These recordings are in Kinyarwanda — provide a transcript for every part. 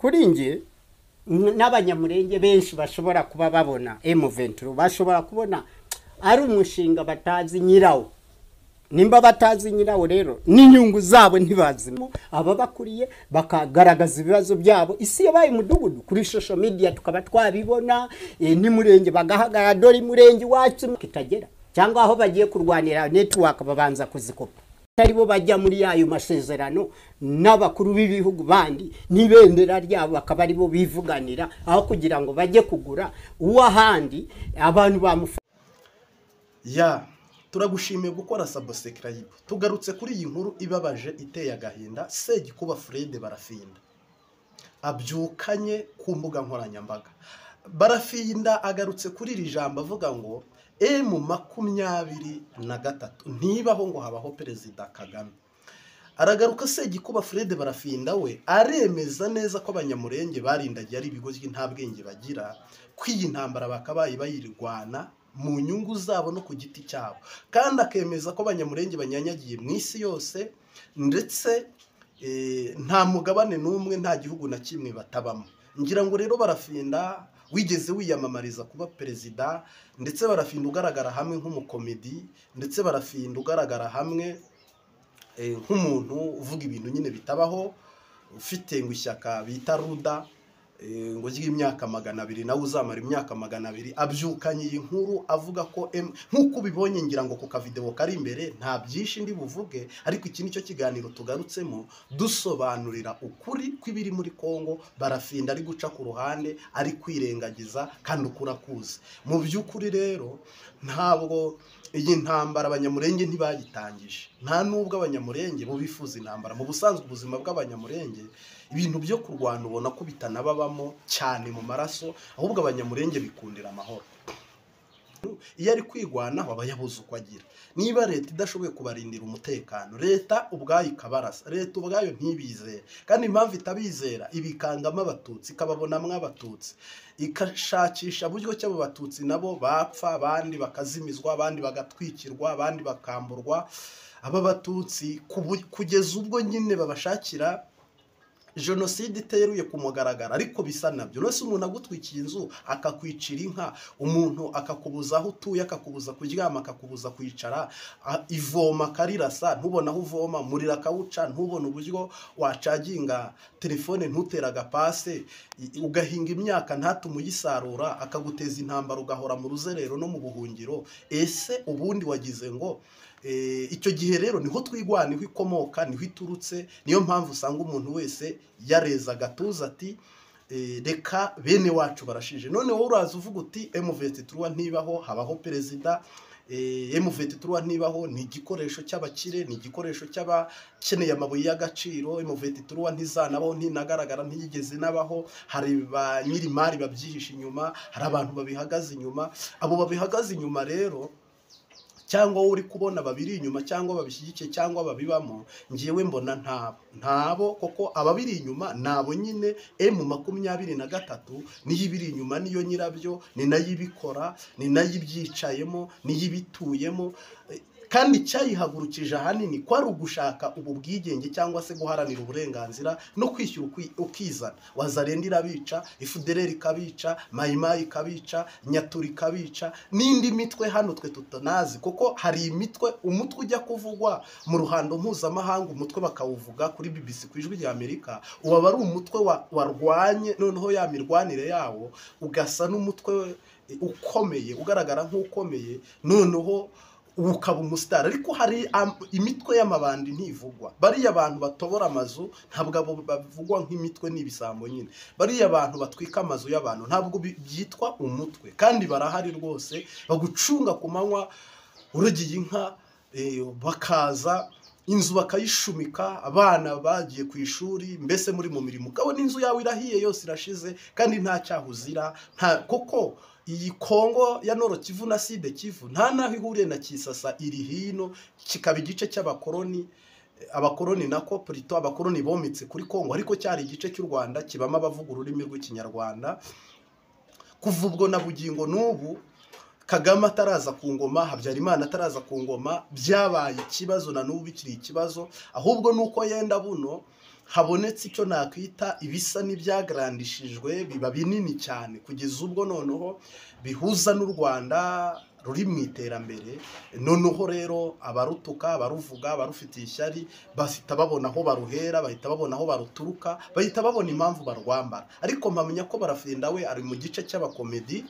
kuri nge n'abanyamurenge benshi bashobora kuba babona M23 bashobora kubona ari umushinga batazi nyirawo. Nimba batazi nyirawo rero n'inyungu zabo ntibazimo, aba bakuriye bakagaragaza ibibazo byabo. Isi yabaye umudugudu kuri social media, tukaba twabibona ni murenge bagahagarara dori murenge wacu kitagera, cyangwa aho bagiye kurwanira network babanza kuzikopa. Taribo bajya muri yayo masezerano n'abakuru b'ibihugu bandi nibendera ryabo bakaba aribo bivuganira aho kugira ngo bajye kugura uwahandi abantu bamufa. Turagushimiye gukora subscribe. Tugarutse kuri iyi nkuru ibabaje iteye agahinda. Segikuba Fred Barafinda abyukanye ku mbuga nkoranyambaga. Barafinda agarutse kuri iri jambo avuga ngo M23 ntibaho ngo habaho Perezida Kagame. Aragaruka Segikuba Fred Barafinda we aremeza neza ko abanyamurenge barindagiye ari ibigo by'intabwenge bagira, kwiyi ntambara bakabaye bayirwana mu nyungu zabo no ku giti cyabo, kandi akemeza ko abanyamurenge banyanyagiye mu isi yose, ndetse nta mugabane n'umwe nta gihugu na kimwe batabamo. Ngira ngo rero Barafinda wigeze wiyamamariza kuba perezida, ndetse Barafinda ugaragara hamwe nk'umukomedi, ndetse Barafinda ugaragara hamwe nk'umuntu uvuga ibintu nyine bitabaho, ufite ngo ishyaka bita Ruda ngo ry'imyaka 200 nawe uzamara imyaka 200, abyukanye iyi nkuru avuga ko nkuko ubibonye ngira ngo ku kavideo kari imbere nta byinshi ndi buvuge, ariko iki nicyo kiganiro tugarutsemo dusobanurira ukuri kw'ibiri muri Kongo. Barafinda ari guca ku ruhande, ari kwirengagiza kandi ukura kuze. Mu by'ukuri rero ntabwo iyi ntambara abanyamurenge ntibayitangije, nta nubwo abanyamurenge bo bifuza intambara. Mu busanzwe ubuzima bw'abanyamurenge ibintu byo kurwana ubona ko bitanababamo cyane mu maraso, ahubwo abanyamurenge bikundira amahoro. Iyo ari kwigwanaho aba yabuze uko agira. Niba leta idashoboye kubarindira umutekano, leta ubwayo ikabarasa, leta ubwayo ntibizere, kandi impamvu itabizera ibikangamo abatutsi, ikababonamwe abatutsi, ikashakisha buryo cy'abo batutsi nabo bapfa, abandi bakazimizwa, abandi bagatwikirwa, abandi bakamburwa. Aba batutsi kugeza ubwo nyine babashakira jenoside iteruye kumugaragara, ariko bisa nabyo. Nose umuntu agutwikiye inzu akakwicira inka, umuntu akakubuza aho utuye, akakubuza kuryama, akakubuza kwicara, ivoma karirasa ntubona aho uvoma, murira kawuca ntubona uburyo wacaginga telefone ntutera agapase, ugahinga imyaka ntatume uyisarura, akaguteza intambara ugahora mu ruzerero no mu buhungiro. Ese ubundi wagize ngo icyo gihe rero niho twigwana, niho ikomoka, niho iturutse. Niyo mpamvu usanga umuntu wese yareza gatuza ati reka bene wacu barashije. None wowe uraza uvuga uti M23 ntibaho habaho perezida, M23 ntibaho ni igikoresho cy'abakire, ni igikoresho cy'abakeneye amabuye y'agaciro, M23 ntizanabaho, ntinagaragara, ntiyigeze nabaho, hari ba nyirimari babyihisha inyuma, hari abantu babihagaze inyuma. Abo babihagaze inyuma rero, cyangwa uri kubona babiri inyuma, cyangwa babishyigikiye, cyangwa babibamo, ngiyewe mbona ntabo koko. Ababiri inyuma nabo nyine M23 niyo ibiri inyuma, niyo nyirabyo, ni nayo ibikora, ni nayo ibyicayemo, niyo ibituyemo, kandi cyayihagurukije ahanini ko ari ugushaka ubu bwigenge cyangwa se guharanira uburenganzira no kwishyura ukizana. Wazarenda irabica, ifudereri kabica, mayimayi kabica, nyaturi kabica, n'indi mitwe hano twe tutanazi. Kuko hari imitwe, umutwe ujya kuvugwa mu ruhando mpuzamahanga, umutwe bakawuvuga kuri BBC ku ijwi rya Amerika, uba ari umutwe warwanye, noneho ya mirwanire yawo ugasa n'umutwe ukomeye, ugaragara nk'ukomeye, noneho ukaba umusitari. Ariko hari imitwe y'amabandi ntivugwa. Bariya abantu batobora amazu ntabwo abo bavugwa nk'imitwe, n'ibisambo nyine. Bariya abantu batwika amazu y'abantu ntabwo byitwa umutwe, kandi barahari rwose, bagucunga ku manywa uragiye inka, bakaza inzu bakayishumika, abana bagiye ku ishuri, mbese muri mu mirimo, ukabona inzu yawe irahiye yose irashize, kandi nta cyaha uzira. Koko iyi Kongo ya Nord Kivu na Sud Kivu nta naho ihuriye na Kisasa, iri hino, kikaba igice cy'abakoloni. Abakoloni nako plutôt abakoloni bomitse kuri Kongo, ariko cyari igice cy'u Rwanda kibamo abavuga ururimi rw'ikinyarwanda. Kuva ubwo na bugingo n'ubu Kagame ataraza ku ngoma, Habyarimana ataraza ku ngoma, byabaye ikibazo, na n'ubu bikiri ikibazo. Ahubwo nuko yenda buno habonetse icyo nakwita ibisa n'ibyagarandishijwe biba binini cyane kugeza ubwo noneho bihuza n'u Rwanda ruri mu iterambere. Noneho rero abarutuka, abaruvuga, abarufitiye ishyari bahita babona aho baruhera, bahita babona aho baruturuka, bahita babona impamvu barwambara. Ariko mpamenya ko Barafinda we ari mu gice cy'abakomedi,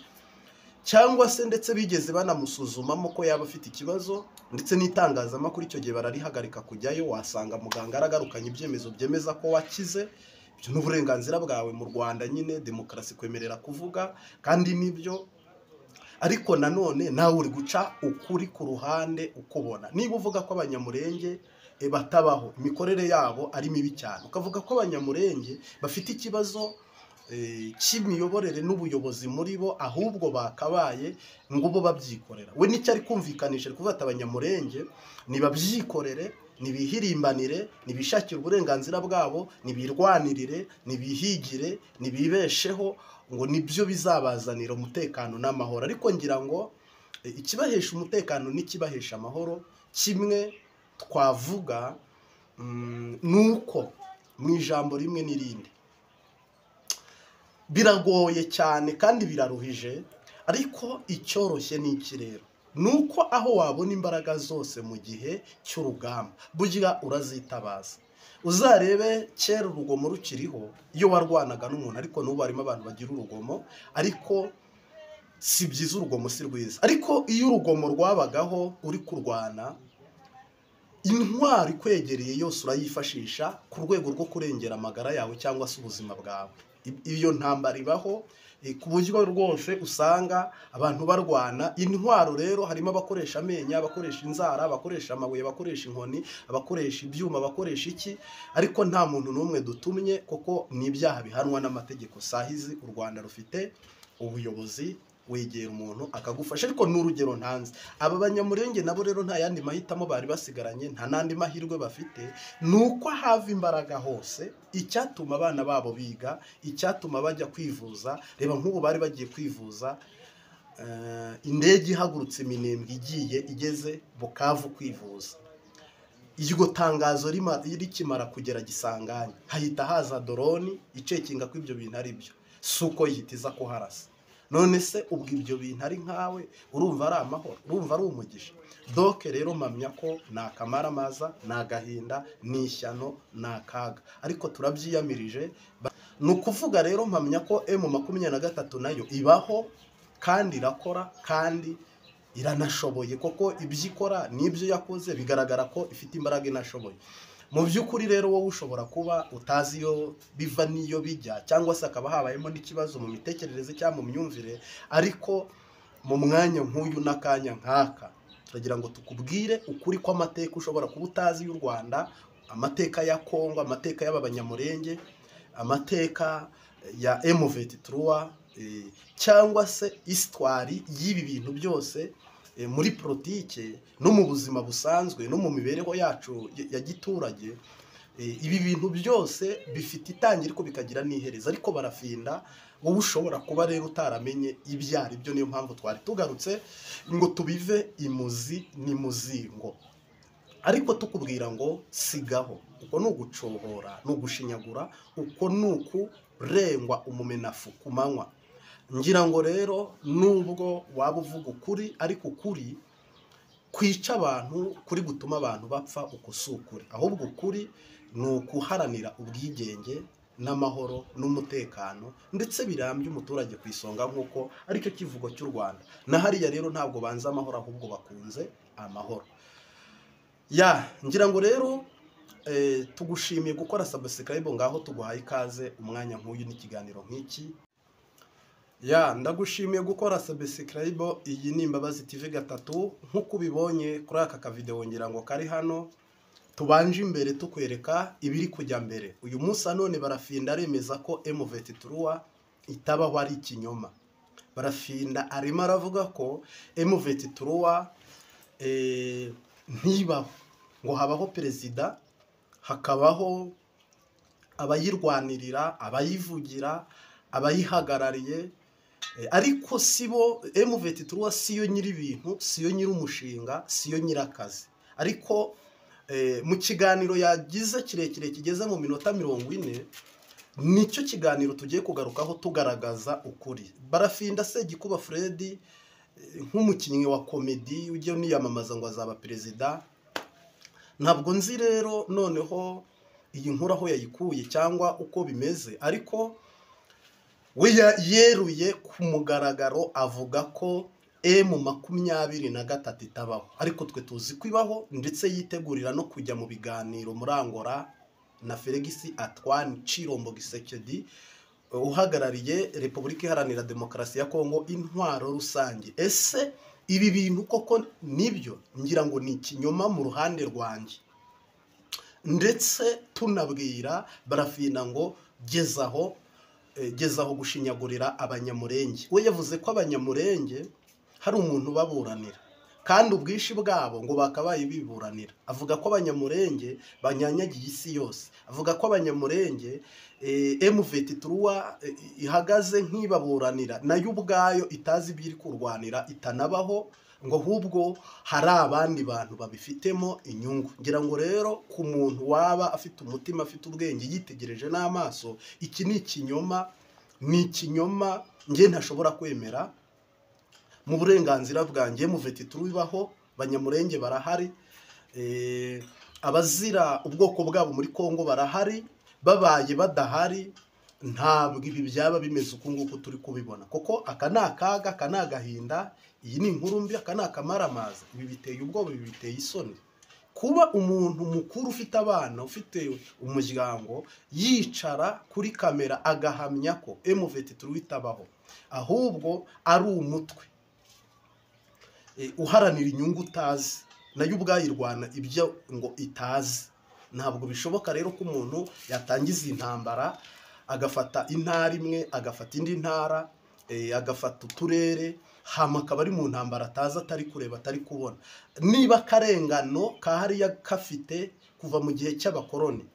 cyangwa se ndetse bigeze banamusuzumamo ko yaba afite ikibazo, ndetse n'itangazamakuru icyo gihe bararihagarika kujyayo. Wasanga muganga aragarukanye ibyemezo byemeza ko wakize. Ibyo n'uburenganzira bwawe mu Rwanda, nyine demokarasi kwemerera kuvuga, kandi nibyo. Ariko nanone nawe uri guca ukuri ku ruhande ukubona. Niba uvuga ko Abanyamurenge batabaho, imikorere yabo ari mibi cyane, ukavuga ko Abanyamurenge bafite ikibazo cy'imiyoborere n'ubuyobozi muri bo, ahubwo bakabaye ngo bo babyikorera, we nicyo ari kumvikanisha, ari kuvuga ati Abanyamurenge nibabyikorere, nibihirimbanire, nibishakire uburenganzira bwabo, nibirwanirire, nibihigire, nibibesheho, ngo nibyo bizabazanira umutekano n'amahoro. Ariko ngira ngo ikibahesha umutekano n'ikibahesha amahoro kimwe twavuga nuko mu ijambo rimwe n'irindi biragoye cyane kandi biraruhije. Ariko icyoroshye ni iki rero? Nuko aho wabona imbaraga zose mu gihe cy'urugamba, burya urazitabaza. Uzarebe kera urugomo rukiriho, iyo warwanaga n'umuntu, ariko n'ubu harimo abantu bagira urugomo, ariko si byiza, urugomo si rwiza. Ariko iyo urugomo rwabagaho uri kurwana, intwari ikwegereye yose urayifashisha ku rwego rwo kurengera amagara yawe cyangwa se ubuzima bwawe. Iyo ntambara ibaho ku buryo rwose usanga abantu barwana. Intwaro rero harimo abakoresha amenyo, abakoresha inzara, abakoresha amabuye, abakoresha inkoni, abakoresha ibyuma, abakoresha iki, ariko nta muntu n'umwe dutumye, kuko ni ibyaha bihanwa n'amategeko. Sahizi u Rwanda rufite ubuyobozi, wegera umuntu akagufasha. Ariko n'urugero ntanze, aba Banyamurenge nabo rero nta yandi mahitamo bari basigaranye, nta nandi mahirwe bafite, nuko hava imbaraga hose. Icyatuma abana babo biga, icyatuma bajya kwivuza. Reba nk'ubu bari bagiye kwivuza, indege ihagurutse Minembwe igiye igeze Bukavu kwivuza. Iryo tangazo rikimara kugera Gisangani, hahita haza doroni icekinga ko ibyo bintu ari byo, suko yihita iza kuharasa. None se ubwo ibyo bintu ari nkawe, urumva ari amahoro? Urumva ari umugisha? Doke rero mpamya ko ni akamaramaza, ni agahinda, ni ishyano, ni akaga, ariko turabyiyamirije. Ni ukuvuga rero mpamya ko M23 nayo ibaho kandi irakora kandi iranashoboye, koko ibyo ikora n'ibyo yakoze bigaragara ko ifite imbaraga, inashoboye. Mu by'ukuri rero wowe ushobora kuba utazi iyo biva n'iyo bijya, cyangwa se akaba habayemo n'ikibazo mu mitekerereze cyangwa mu myumvire. Ariko mu mwanya nk'uyu n'akanya nk'aka, turagira ngo tukubwire ukuri kw'amateka ushobora kuba utazi y'u Rwanda, amateka ya Kongo, amateka y'aba Banyamurenge, amateka ya M23, cyangwa se histoire y'ibi bintu byose muri politike no mu buzima busanzwe no mu mibereho yacu ya giturage. Ibi bintu byose bifite itangira ariko bikagira n'iherezo. Ariko Barafinda wowe ushobora kuba rero utaramenye ibyari byo, niyo mpamvu twari tugarutse ngo tubive imuzi n'imuzingo. Ariko tukubwira ngo sigaho, uko ni ugucohora, ni ugushinyagura, uko ni ukurengwa umumenafu ku manywa. Ngira ngo rero nubwo waba uvuga ukuri, ariko ukuri kwica abantu, kuri gutuma abantu bapfa, uko si ukuri. Ahubwo ukuri ni ukuharanira ubwigenge n'amahoro n'umutekano, ndetse birambye umuturage ku isonga, nk'uko aricyo kivugo cy'u Rwanda. Na hariya rero ntabwo banze amahoro, ahubwo bakunze amahoro. Ngira ngo rero tugushimiye gukora subscribe, ngaho tuguhaye ikaze umwanya nk'uyu n'ikiganiro nk'iki. Ndagushimiye gukora subscribe. Iyi ni Imbabazi TV 3. Nk'uko ubibonye kuri aka kavideo, ngira ngo kari hano, tubanje imbere tukwereka ibiri kujya mbere. Uyu munsi none Barafinda aremeza ko M23 itabaho ari ikinyoma. Barafinda arimo aravuga ko M23 ntibaho, ngo habaho perezida, hakabaho abayirwanirira, abayivugira, abayihagarariye. Ariko sibo, M23 siyo nyiri ibintu, siyo nyiri umushinga, siyo nyiri akazi. Ariko mu kiganiro yagize kirekire kigeze mu minota 40 nicyo kiganiro tugiye kugarukaho tugaragaza ukuri. Barafinda Segikuba Fred nk'umukinnyi wa komedi ujye niyamamaza ngo azaba perezida, ntabwo nzi rero noneho iyi nkuru aho yayikuye cyangwa uko bimeze, ariko we yeruye ku mugaragaro avuga ko M23 itabaho, ariko twe tuzi ko ibaho ndetse yitegurira no kujya mu biganiro muri Angola na Felix Antoine Chilombo Tshisekedi uhagarariye Repubulika Iharanira Demokarasi ya Kongo intwaro rusange. Ese ibi bintu koko nibyo? Ngira ngo ni ikinyoma mu ruhande rwanjye, ndetse tunabwira Barafinda ngo gezaho gushinyagurira abanyamurenge. We yavuze ko abanyamurenge hari umuntu baburanira kandi ubwishi bwabo ngo bakabaye biburanira. Avuga ko abanyamurenge banyanyagiye isi yose, avuga ko abanyamurenge M23 ihagaze nk'ibaburanira nayo ubwayo itazi ibiri kurwanira, itanabaho, ngo ahubwo hari abandi bantu babifitemo inyungu. Ngira ngo rero ku muntu waba afite umutima, afite ubwenge, yitegereje n'amaso, iki ni ikinyoma, ni ikinyoma nge ntashobora kwemera. Mu burenganzira bwanjye M23 ibaho, banyamurenge barahari, abazira ubwoko bwabo muri Kongo barahari, babaye badahari ntabwo ibi byaba bimeze uko nguko turi kubibona. Koko aka ni akaga, aka ni agahinda, iyi ni inkuru mbi, aka ni akamaramaza. Ibi biteye ubwoba, ibi biteye isoni. Kuba umuntu mukuru ufite abana, ufite umuryango, yicara kuri kamera agahamya ko M23 itabaho, ahubwo ari umutwe uharanira inyungu utazi, nayo ubwayirwana ibyo ngo itazi. Ntabwo bishoboka rero ko umuntu yatangiza intambara agafata intara imwe, agafata indi ntara, agafata uturere, hama akaba ari mu ntambara atazi, atari kureba, atari kubona. Niba akarengano kahariya kafite kuva mu gihe cy'abakoroni,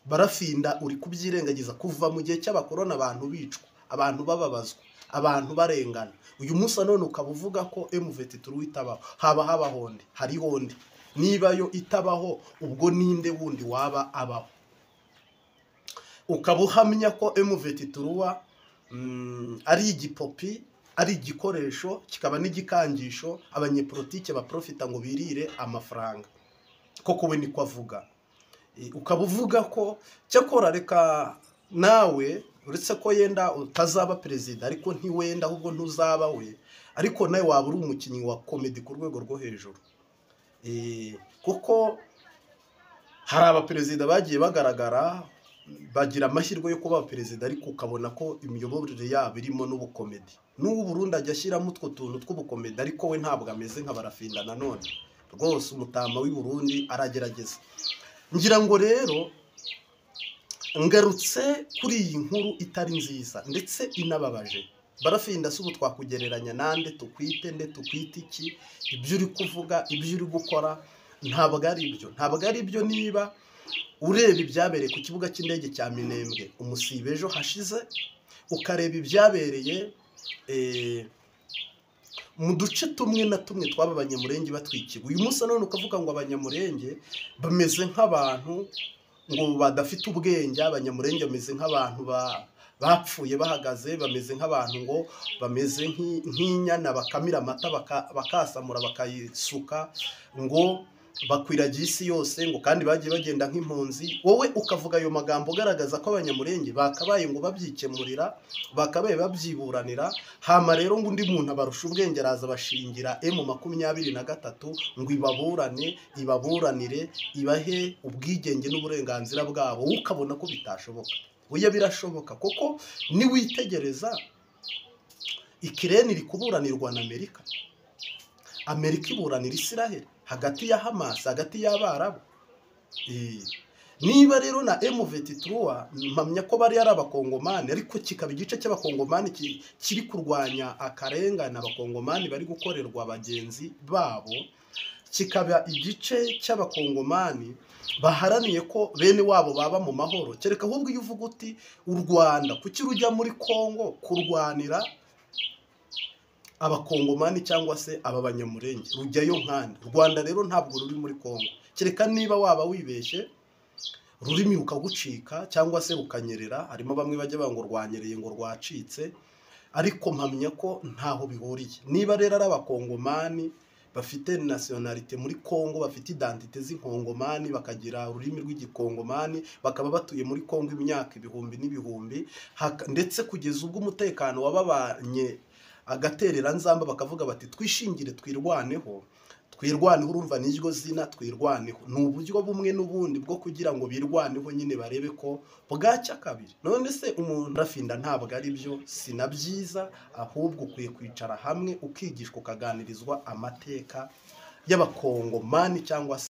Barafinda uri kubyirengagiza. Kuva mu gihe cy'abakoroni abantu bicwa, abantu bababazwa, abantu barengana. Uyu munsi none ukaba uvuga ko M23 itabaho. Habaho honde, hari honde. Niba yo itabaho, ubwo ninde wundi waba abaho? Ukaba uhamya ko M23 ari igipopi, ari igikoresho, kikaba n'igikangisho abanyepolitike baprofita ngo birire amafaranga. Koko we niko avuga. Ukaba uvuga ko cyakora reka nawe uretse ko yenda utazaba perezida, ariko ntiwenda ahubwo ntuzaba we, ariko nawe waba uri umukinnyi wa komedi ku rwego rwo hejuru. Kuko hari abaperezida bagiye bagaragara bagira amahirwe yo kuba perezida, ariko ukabona ko imiyoborere yabo irimo n'ubukomedi. N'ubu Burundi ajya ashyiramo utwo tuntu tw'ubukomedi, ariko we ntabwo ameze nka Barafinda. Nanone rwose umutama w'i Burundi aragerageza. Ngira ngo rero ngarutse kuri iyi nkuru itari nziza ndetse inababaje. Barafinda si ubu twakugereranya nande, tukwite nde, tukwite iki? Ibyo uri kuvuga, ibyo uri gukora ntabwo ari ibyo, ntabwo ari ibyo. Niba ureba ibyabereye ku kibuga cy'indege cya Minembwe umusibe ejo hashize, ukareba ibyabereye mu duce tumwe na tumwe twaba abanyamurenge batwikiwe, uyu munsi none ukavuga ngo abanyamurenge bameze nk'abantu ngo badafite ubwenge, abanyamurenge bameze nk'abantu bapfuye bahagaze, bameze nk'abantu ngo bameze nk'inyana bakamira amata bakasamura bakayisuka, ngo bakwiragiye isi yose, ngo kandi bagiye bagenda nk'impunzi. Wowe ukavuga ayo magambo ugaragaza ko abanyamurenge bakabaye ngo babyikemurira, bakabaye babyiburanira. Hama rero ngo undi muntu abarusha ubwenge araza bashingira M23 ngo ibaburanire, ibahe ubwigenge n'uburenganzira bwabo. Ukabona ko bitashoboka. Oya, birashoboka. Koko niwitegereza Ukraine iri kuburanirwa na Amerika, Amerika iburanira Israel, hagati ya Hamas, hagati y'Abarabu. Niba rero na M23 mpamya ko bari ari abakongomani, ariko kikaba igice cy'abakongomani kiri kurwanya akarengane abakongomani bari gukorerwa bagenzi babo, kikaba igice cy'abakongomani baharaniye ko bene wabo baba mu mahoro. Kereka ahubwo iyo uvuga uti u Rwanda kuki rujya muri Kongo kurwanira abakongomani cyangwa se aba banyamurenge, rujyayo nkandi. Rwanda rero ntabwo ruri muri Kongo, kereka niba waba wibeshye ururimi rukagucika cyangwa se rukanyerera. Harimo bamwe bajya ngo rwanyereye ngo rwacitse, ariko mpamya ko ntaho bihuriye. Niba rero ari abakongomani bafite nationalite muri Kongo, bafite identite z'inkongomani, bakagira ururimi rw'igikongomani, bakaba batuye muri Kongo imyaka ibihumbi n'ibihumbi, ndetse kugeza ubwo umutekano wababanye agaterera nzamba, bakavuga bati twishingire twirwaneho, urumva n'iryo zina twirwaneho. Ni uburyo bumwe n'ubundi bwo kugira ngo birwaneho nyine barebe ko bwacya kabiri. None se umuntu Barafinda ntabwo ari byo, sinabyiza, ahubwo ukwiye kwicara hamwe ukigishwa ukaganirizwa amateka y'abakongomani cyangwa se